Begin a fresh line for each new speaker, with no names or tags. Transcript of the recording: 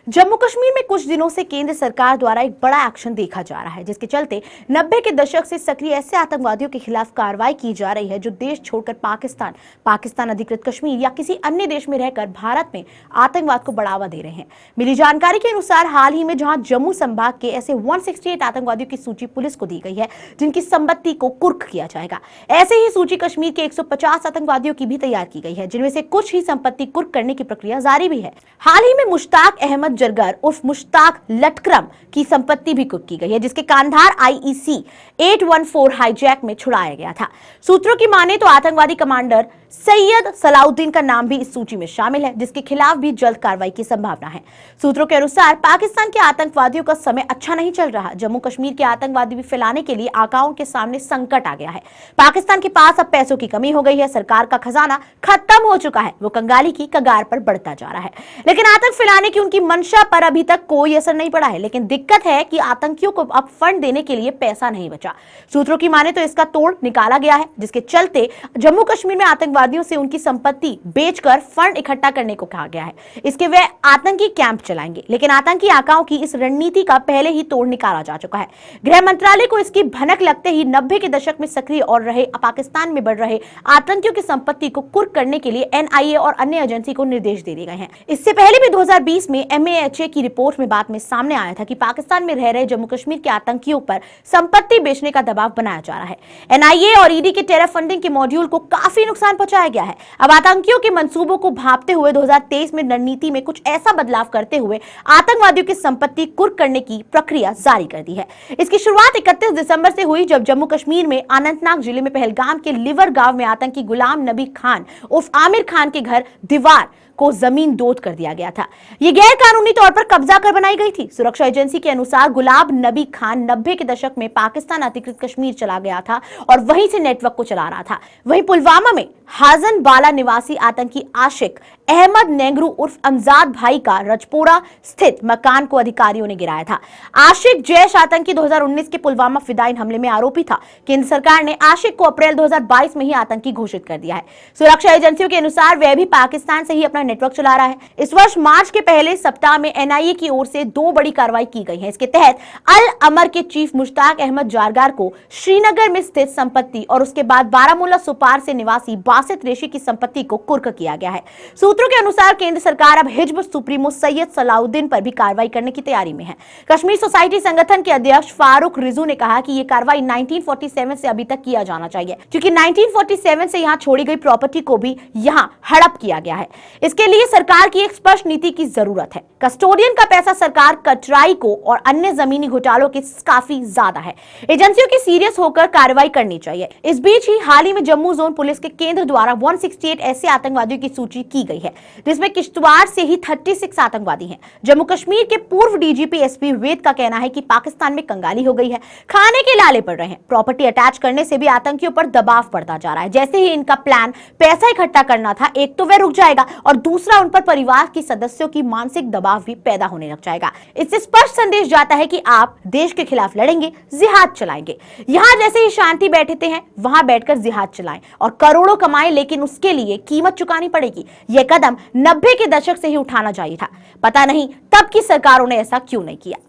जम्मू कश्मीर में कुछ दिनों से केंद्र सरकार द्वारा एक बड़ा एक्शन देखा जा रहा है, जिसके चलते 90 के दशक से सक्रिय ऐसे आतंकवादियों के खिलाफ कार्रवाई की जा रही है जो देश छोड़कर पाकिस्तान अधिकृत कश्मीर या किसी अन्य देश में रहकर भारत में आतंकवाद को बढ़ावा दे रहे हैं। मिली जानकारी के अनुसार हाल ही में जहां जम्मू संभाग के ऐसे 168 आतंकवादियों की सूची पुलिस को दी गई है जिनकी संपत्ति को कुर्क किया जाएगा, ऐसे ही सूची कश्मीर के 150 आतंकवादियों की भी तैयार की गई है, जिनमें से कुछ ही संपत्ति कुर्क करने की प्रक्रिया जारी भी है। हाल ही में मुश्ताक अहमद जरगर उर्फ मुश्ताक लटक्रम की संपत्ति भी कुर्क की गई है, जिसके कांधार IEC 814 हाईजैक में छुड़ाया गया था। सूत्रों की माने तो आतंकवादी कमांडर सैयद सलाउद्दीन का नाम भी इस सूची में शामिल है, जिसके खिलाफ भी जल्द कार्रवाई की संभावना है। सूत्रों के अनुसार पाकिस्तान के आतंकवादियों का समय अच्छा नहीं चल रहा। जम्मू कश्मीर के आतंकवादी भी फैलाने के लिए आकाओं के सामने संकट आ गया है। पाकिस्तान के पास अब पैसों की कमी हो गई है, सरकार का खजाना खत्म हो चुका है, वो कंगाली की कगार पर बढ़ता जा रहा है। लेकिन आतंक फैलाने की उनकी मंशा पर अभी तक कोई असर नहीं पड़ा है। लेकिन दिक्कत है कि आतंकियों को अब फंड देने के लिए पैसा नहीं बचा। सूत्रों की माने तो इसका तोड़ निकाला गया है, जिसके चलते जम्मू कश्मीर में आतंकवादियों से उनकी संपत्ति बेचकर फंड इकट्ठा करने को कहा गया है। इसके वे आतंकी कैंप चलाएंगे। लेकिन आतंकी आकाओं की इस रणनीति का पहले ही तोड़ निकाला जा चुका है। गृह मंत्रालय को इसकी भनक लगते ही 90 के दशक में सक्रिय और रहे पाकिस्तान में बढ़ रहे आतंकियों की संपत्ति को कुर्क करने के लिए NIA और अन्य एजेंसी को निर्देश दे दिए गए हैं। इससे पहले भी 2020 में MAHA की रिपोर्ट में बाद में सामने आया था कि पाकिस्तान में रह रहे जम्मू कश्मीर के आतंकियों पर संपत्ति बेचने का दबाव बनाया जा रहा है। NIA और ED के टेरर फंडिंग के मॉड्यूल को काफी नुकसान पहुंचाया गया है। अब आतंकियों के मंसूबों को भांपते हुए 2023 में रणनीति में कुछ ऐसा बदलाव करते हुए आतंकवादियों की संपत्ति कुर्क करने की प्रक्रिया जारी कर दी है। इसकी शुरुआत 31 दिसंबर से हुई, जब जम्मू कश्मीर में अनंतनाग जिले में पहलगाम के लिवर गांव में आतंकी गुलाम नबी खान उर्फ आमिर खान के घर दीवार को जमीन दोद कर दिया गया था। यह गैर कानूनी तौर पर कब्जा कर बनाई गई थी। सुरक्षा एजेंसी के अनुसार गुलाम नबी खान 90 के दशक में पाकिस्तान अधिकृत कश्मीर चला गया था और वहीं से नेटवर्क को चला रहा था। वहीं पुलवामा में हाजन बाला निवासी आतंकी आशिक अहमद नेंगरू उर्फ अमजाद भाई का रजपोरा स्थित मकान को अधिकारियों ने गिराया था। आशिक जैश आतंकी 2019 के पुलवामा फिदाइन हमले में आरोपी था। केंद्र सरकार ने आशिक को अप्रैल 2022 में ही आतंकी घोषित कर दिया है। सुरक्षा एजेंसियों के अनुसार वह भी पाकिस्तान से ही अपना नेटवर्क चला रहा है। इस वर्ष मार्च के पहले सप्ताह में NIA की ओर से 2 बड़ी कार्रवाई की गई है। इसके तहत अल अमर के चीफ मुश्ताक अहमद जारगार को श्रीनगर में स्थित संपत्ति और उसके बाद बारामूला सुपार से निवासी बासित रेशी की संपत्ति को कुर्क किया गया है। सूत्रों के अनुसार केंद्र सरकार अब हिजबुल सुप्रीमो सैयद सलाउद्दीन पर भी कार्रवाई करने की तैयारी में है। कश्मीर सोसाइटी संगठन के अध्यक्ष फारूक रिजू ने कहा कि यह कार्रवाई 1947 से अभी तक किया जाना चाहिए, क्योंकि 1947 से यहां छोड़ी गई प्रॉपर्टी को भी यहां हड़प किया गया है। इसके लिए सरकार की एक स्पष्ट नीति की जरूरत है। कस्टोडियन का पैसा सरकार कचराई को और अन्य जमीनी घोटालों के काफी ज्यादा है। एजेंसियों की सीरियस होकर कार्रवाई करनी चाहिए। इस बीच ही हाल ही में जम्मू जोन पुलिस के केंद्र द्वारा 168 ऐसे आतंकवादियों की सूची की गई है, जिसमें किश्तवाड़ से ही 36 आतंकवादी हैं। जम्मू कश्मीर के पूर्व DGP SP वेद का कहना है कि पाकिस्तान में कंगाली हो गई है, खाने के लाले पड़ रहे हैं। प्रॉपर्टी अटैच करने से भी आतंकियों पर दबाव पड़ता जा रहा है। जैसे ही इनका प्लान पैसा इकट्ठा करना था, एक तो वह रुक जाएगा और दूसरा उन पर परिवार के सदस्यों की मानसिक दबाव भी पैदा होने लग जाएगा। इससे स्पष्ट संदेश जाता है कि आप देश के खिलाफ लड़ेंगे, जिहाद चलाएंगे। यहां जैसे ही शांति बैठते हैं, वहां बैठकर जिहाद चलाएं और करोड़ों कमाएं, लेकिन उसके लिए कीमत चुकानी पड़ेगी। यह कदम 90 के दशक से ही उठाना चाहिए था। पता नहीं तब की सरकारों ने ऐसा क्यों नहीं किया।